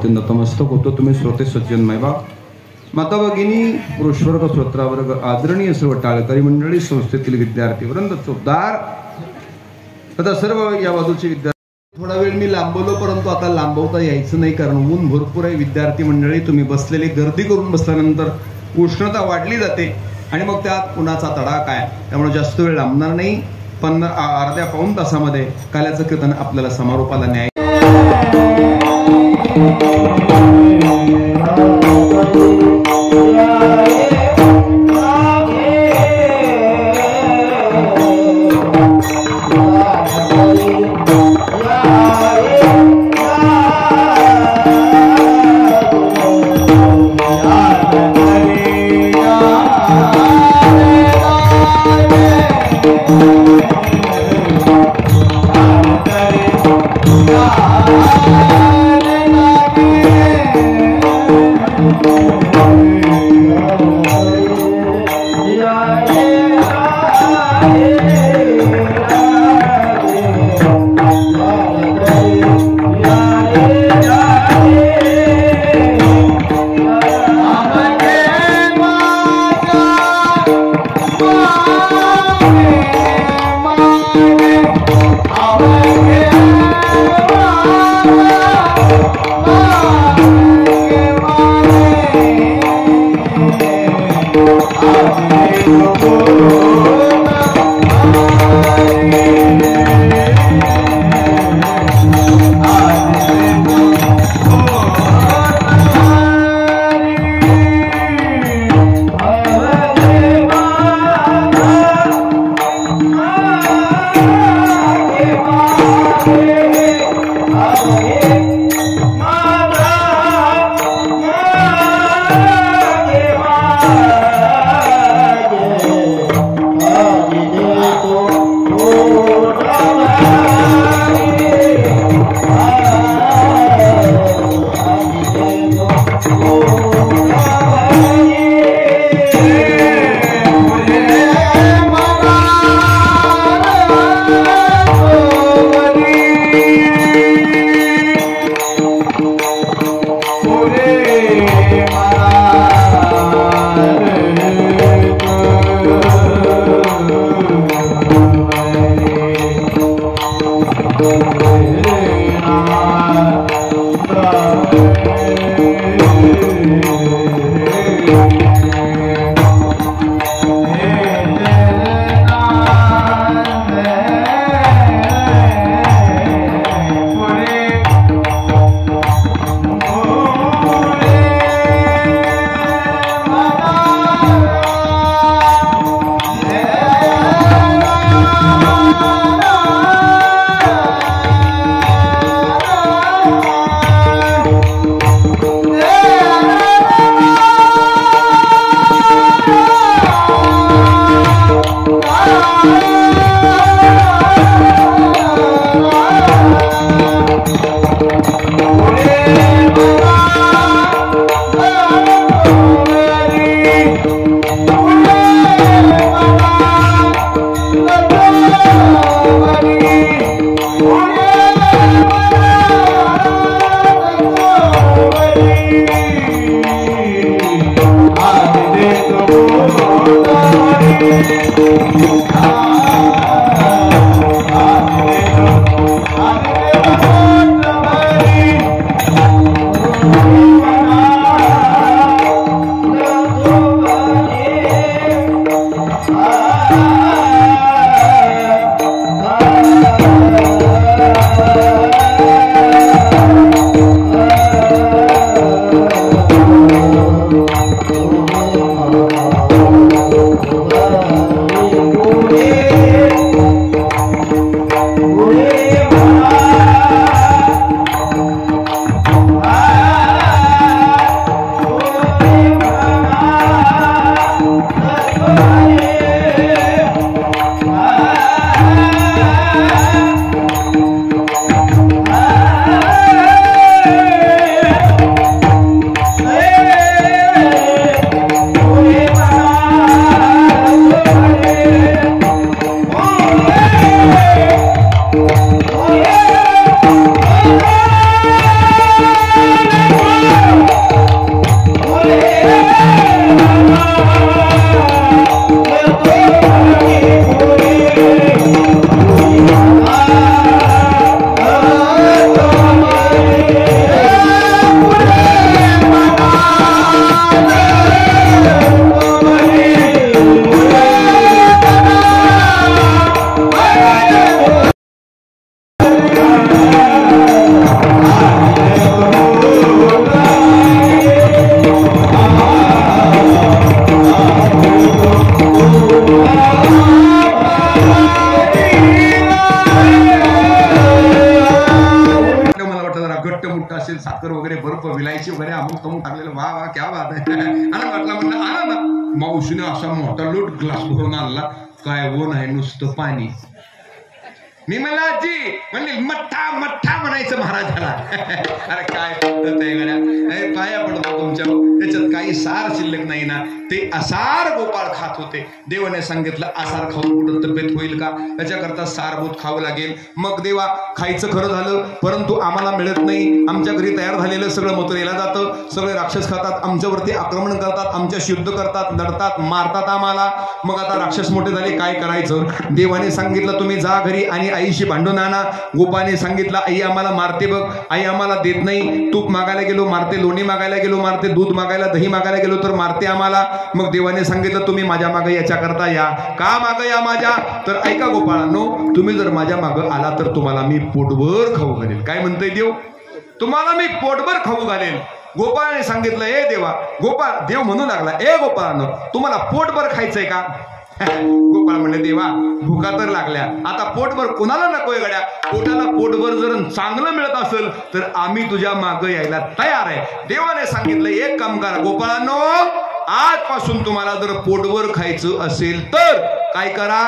भावनावरती नतमस्तक होतो. तुम्ही श्रोते सज्जन मायबा माता भगिनी पुरुषवर्ग श्रोत्रावर्ग आदरणीय सर्व टाळकरी मंडळी संस्थेतील विद्यार्थी वृंद चोपदार आता सर्व या बाजूचे विद्यार्थी. थोडा वेळ मी लांबवलो परंतु आता लांबवता यायचं नाही कारण ऊन भरपूर आहे. विद्यार्थी मंडळी तुम्ही बसलेले गर्दी करून बसल्यानंतर उष्णता वाढली जाते आणि मग त्यात उन्हाचा तडाखा आहे. त्यामुळे जास्त वेळ लांबणार नाही. अर्ध्या पाऊण तासामध्ये काल्याचं कीर्तन आपल्याला समारोपाला न्याय. साखर वगैरे बर्फ विलायची वगैरे अमुक तमुक टाकलेलं वा वा क्या बात आहे आणि म्हटलं म्हणलं आणा ना मावशीने असा मोठा लोट ग्लास भरून आणला काय ऊन आहे नुसतं पाणी मी म्हणला आजी म्हणली मठ्ठा मठ्ठा म्हणायचं महाराजाला अरे काय पाया पडतो तुमच्या त्याच्यात काही सार शिल्लक नाही ना ते असार गोपाळ खात होते देवाने सांगितलं असार खाऊन कुठं तब्येत होईल का त्याच्याकरता सारभूत खावं लागेल मग देवा खायचं खरं झालं परंतु आम्हाला मिळत नाही आमच्या घरी तयार झालेलं सगळं मथुरेला जातं सगळे राक्षस खातात आमच्यावरती आक्रमण करतात आमच्याशी युद्ध करतात लढतात मारतात आम्हाला मग आता राक्षस मोठे झाले काय करायचं देवाने सांगितलं तुम्ही जा घरी आणि आईशी भांडून आणा गोपाने सांगितलं आई आम्हाला मारते बघ आई आम्हाला देत नाही तूप मागायला गेलो मारते लोणी मागायला गेलो मारते दूध मागायला दही मागायला गेलो तर मारते आम्हाला मग देवाने सांगितलं तुम्ही माझ्या मागे याच्या करता या का मागे या माझ्या तर ऐका गोपाळांनो तुम्ही जर माझ्या मागे आला तर तुम्हाला मी पोटभर खाऊ घालेल काय म्हणतोय देव तुम्हाला मी पोटभर खाऊ घालेल गोपाळाने सांगितलं ए देवा गोपाळ देव म्हणू लागला ए गोपाळांनो तुम्हाला पोटभर खायचंय का गोपाळ म्हणले देवा भुका तर लागल्या आता पोटभर कोणाला नकोय गड्या पोटाला पोटभर जर चांगलं मिळत असेल तर आम्ही तुझ्या मागे यायला तयार आहे देवाने सांगितलं एक काम करा गोपाळांनो आजपासून तुम्हाला जर पोटभर खायचं असेल तर काय करा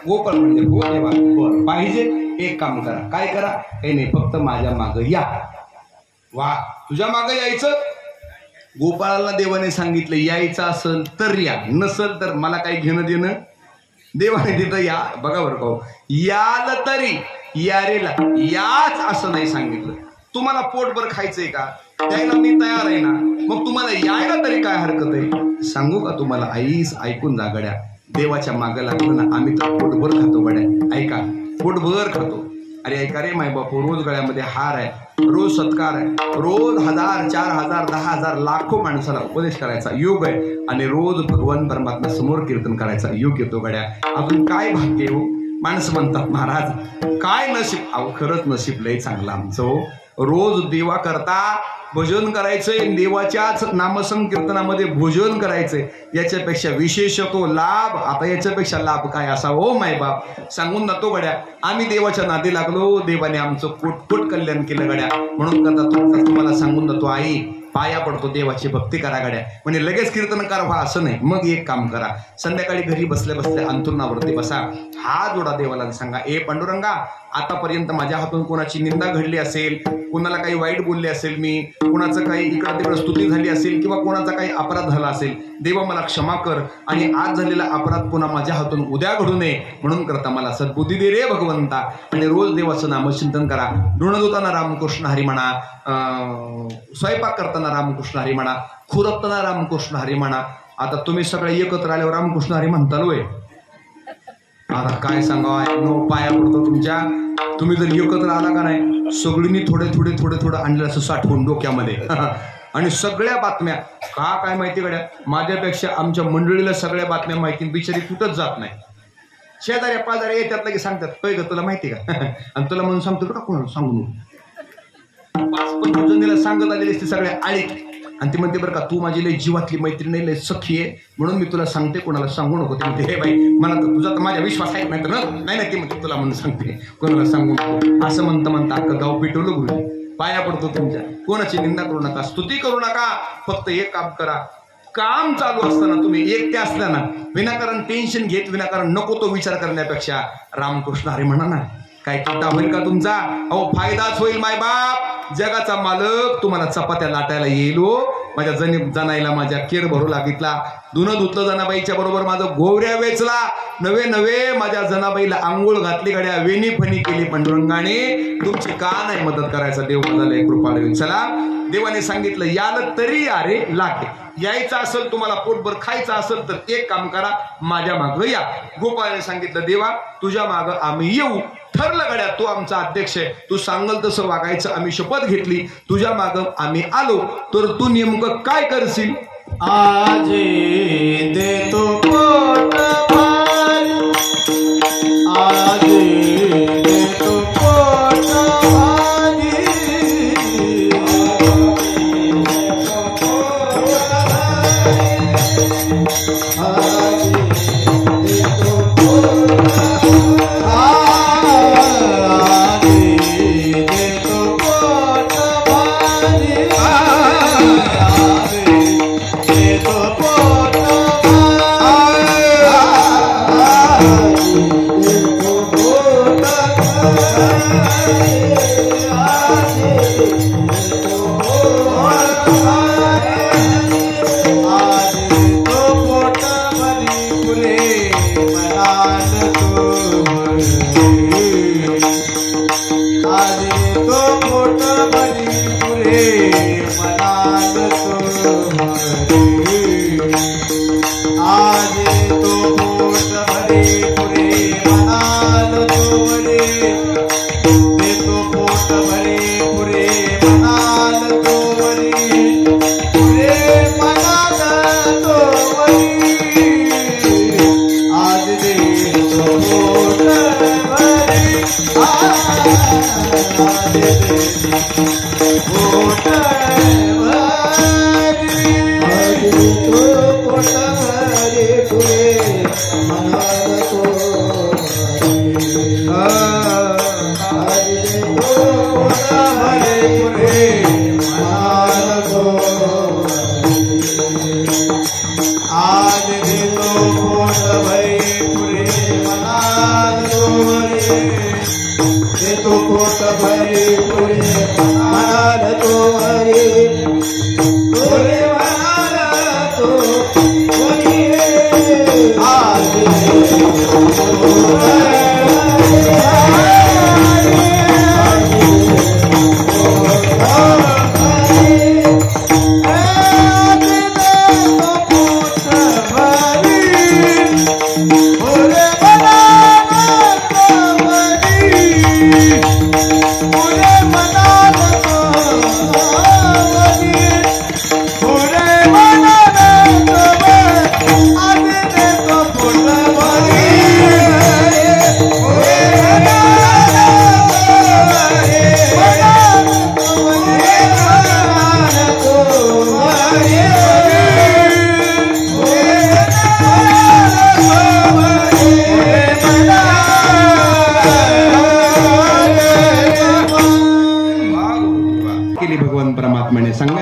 गोपाळ म्हणजे हो देवा पाहिजे एक काम करा काय करा हे नाही फक्त माझ्या मागे या वा तुझ्या मागे यायचं गोपाळाला देवाने सांगितलं यायचं असेल तर या नसेल तर मला काही घेणं देणं देवाने तिथं या बघा बरं का याल तरी यारेला याच असं नाही सांगितलं तुम्हाला पोटभर खायचंय का त्याला मी तयार आहे ना मग तुम्हाला यायला तरी काय हरकत आहे सांगू का तुम्हाला आईस ऐकून जा गड्या देवाच्या मागे लागलं ना आम्ही तर पोटभर खातो गड्या ऐका पोटभर खातो अरे ऐका रे माय बापू रोज गळ्यामध्ये हार आहे रोज सत्कार आहे रोज 1000 4000 10,000 लाखो माणसाला उपदेश करायचा योग आहे आणि रोज भगवान परमात्मा समोर कीर्तन करायचा योग येतो गड्या अजून काय भाग्य हो माणसं म्हणतात महाराज काय नशीब अहो खरंच नशीब लय चांगलं आमचं रोज देवा करता भजन करायचंय देवाच्याच नामसंकीर्तनामध्ये भोजन करायचंय याच्यापेक्षा विशेष तो लाभ आता याच्यापेक्षा लाभ काय असा ओ माय बाप सांगून जातो गड्या आम्ही देवाच्या नादी लागलो देवाने आमचं कोट कल्याण केलं गड्या म्हणून करता तुम्हाला सांगून जातो आई पाया पडतो, देवाची भक्ती करा गड्या. म्हणजे लगेच कीर्तनकार व्हा असं नाही. मग एक काम करा, संध्याकाळी घरी बसल्या बसल्या अंथरुणावरती बसा, हात जोडा देवाला, सांगा ए पांडुरंगा, आतापर्यंत माझ्या हातून कोणाची निंदा घडली असेल, कोणाला काही वाईट बोलले असेल मी, कोणाचं काही इकडं तिकडं स्तुती झाली असेल किंवा कोणाचा काही अपराध झाला असेल, देवा मला क्षमा कर आणि आज झालेला अपराध पुन्हा माझ्या हातून उद्या घडू नये म्हणून करता मला सद्बुद्धी दे रे भगवंता. आणि रोज देवाचं नामचिंतन करा. धुणं धुताना रामकृष्ण हरी म्हणा, स्वयंपाक करताना रामकृष्ण हरी म्हणा, खुरपताना रामकृष्ण हरी म्हणा. आता तुम्ही सगळे एकत्र आल्यावर रामकृष्ण हरी म्हणताल होय? आता काय सांगावं, पाया पडतो तुमच्या. तुम्ही जर एकत्र आला का नाही, सगळींनी थोडे थोडे थोडे थोडं आणलं असं साठवून डोक्यामध्ये आणि सगळ्या बातम्या का काय माहिती गड्या, माझ्यापेक्षा आमच्या मंडळीला सगळ्या बातम्या माहिती, बिचारी कुठंच जात नाही. शेजाऱ्या पाजाऱ्या येतात लगे सांगतात, काय ग तुला माहिती का आणि तुला म्हणून सांगतो का कोणाला सांगू. 5-5 जणीला सांगत आलेली असते सगळ्या आळीत, आणि ती म्हणते बरं का तू माझी लय जीवातली मैत्रीण लय सखी आहे म्हणून मी तुला सांगते, कोणाला सांगू नको. ते म्हणते हे बाई मला तर तुझा तर माझ्या विश्वास आहे नाही तर नाही ती म्हणते तुला म्हणून सांगते, कोणाला सांगू नको. असं म्हणता अख्खं गाव पिटवलं गुरु. पाया पडतो तुमच्या, कोणाची निंदा करू नका, स्तुती करू नका. फक्त एक काम करा, काम चालू असताना तुम्ही एकटे असताना विनाकारण टेन्शन घेत, विनाकारण नको तो विचार करण्यापेक्षा रामकृष्ण हरी म्हणा ना. काय तोटा होईल का तुमचा? अहो फायदाच होईल. मायबाप जगाचा मालक तुम्हाला चपात्या लाटायला येईल. माझ्या जनाईला माझ्या केर भरू लागितला, धुणं धुतलं जनाबाईच्या बरोबर, माझं गोवऱ्या वेचला, नवे माझ्या जनाबाईला आंघोळ घातली, गड्या वेणी फणी केली पांडुरंगाने. तुमची का नाही मदत करायचा? देव माझा कृपाळू होईल. चला, देवाने सांगितलं याल तरी अरे लागे. यायचं असेल तुम्हाला, पोटभर खायचं असेल तर एक काम करा, माझ्या मागं या. गोपाळाने सांगितलं देवा तुझ्या मागं आम्ही येऊ. ठरलं गड्या, तू आमचा अध्यक्ष आहे, तू सांगल तसं वागायचं. आम्ही शपथ घेतली, तुझ्या मागं आम्ही आलो. तर तू नेमकं काय करशील? आज देतो पोट भारी, आज देतो पोट भारी, पोट भरी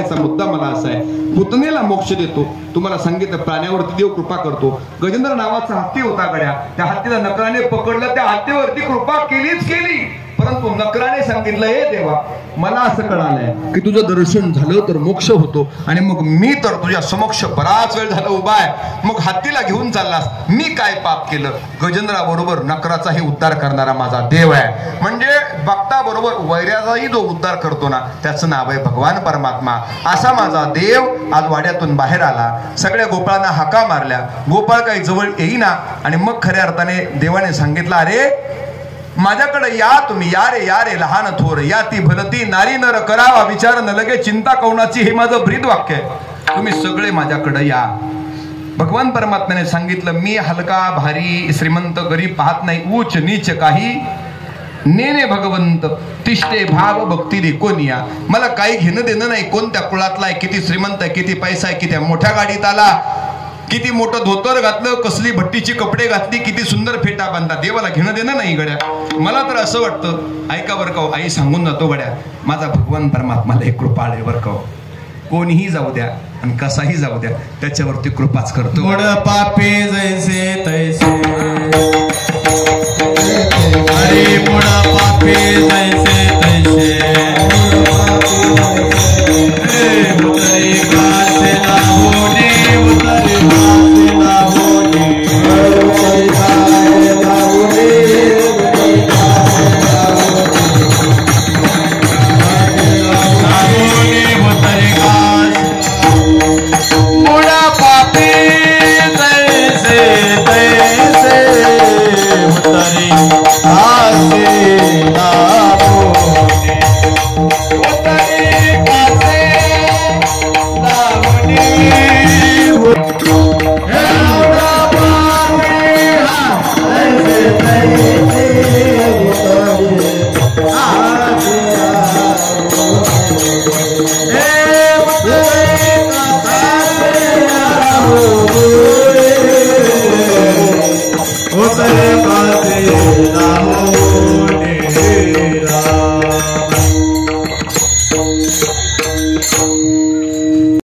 सांगायचा मुद्दा मला असा आहे, पुतनेला मोक्ष देतो. तुम्हाला सांगितलं प्राण्यावरती देव कृपा करतो. गजेंद्र नावाचा हत्ती होता गड्या, त्या हत्तीला नकराने पकडलं, त्या हत्तीवरती कृपा केलीच केली, परंतु नकराने सांगितलं, हे देवा मला असं कळालंय की तुझं दर्शन झालं तर मोक्ष होतो, आणि मग मी तर तुझ्या समक्ष बराच वेळ झाला उभा आहे, मग हत्तीला घेऊन चाललास, मी काय पाप केलं? गजेंद्राबरोबर नकराचाही उद्धार करणारा माझा देव आहे. म्हणजे भक्ताबरोबर वैर्याचाही जो उद्धार करतो ना, त्याचं नाव आहे भगवान परमात्मा. असा माझा देव आज वाड्यातून बाहेर आला. सगळ्या गोपाळांना हाका मारल्या, गोपाळ काही जवळ येईना, आणि मग खऱ्या अर्थाने देवाने सांगितलं, अरे माझ्याकडे या तुम्ही, या रे लहान थोर, या ती भलती नारी नर करावा विचार न लगे चिंता कवनाची, हे माझं ब्रीद वाक्य आहे. तुम्ही सगळे माझ्याकडे या. भगवान परमात्म्याने सांगितलं, मी हलका भारी श्रीमंत गरीब पाहत नाही, उच्च नीच काही नेने भगवंत तिष्ठे भाव भक्ती दे कोणिया. मला काही घेणं देणं नाही कोणत्या कुळातला आहे, किती श्रीमंत आहे, किती पैसा आहे, किती मोठ्या गाडीत आला, किती मोठं धोतर घातलं, कसली भट्टीची कपडे घातली, किती सुंदर फेटा बांधला, देवाला घेणं देणं नाही गड्या. मला तर असं वाटतं, ऐका बरं का, आई सांगून जातो गड्या, माझा भगवान परमात्माला एक कृपा आहे बरं का. कोणीही जाऊ द्या आणि कसाही जाऊ द्या, त्याच्यावरती कृपाच करतो. मुड पापे जैसे तैसे, अरे मुड पापे जैसे तैसे, उतरे कासे ना होने, उतरे कासे ना होने, उतरे कासे ना होने, उतरे कासे मुड़ा पापी तैसे तैसे, उतरे कासे ना होने, उतरे कासे ना होने, मुड़ा पापी तैसे तैसे, उतरे कासे उतरे कासे ना होने.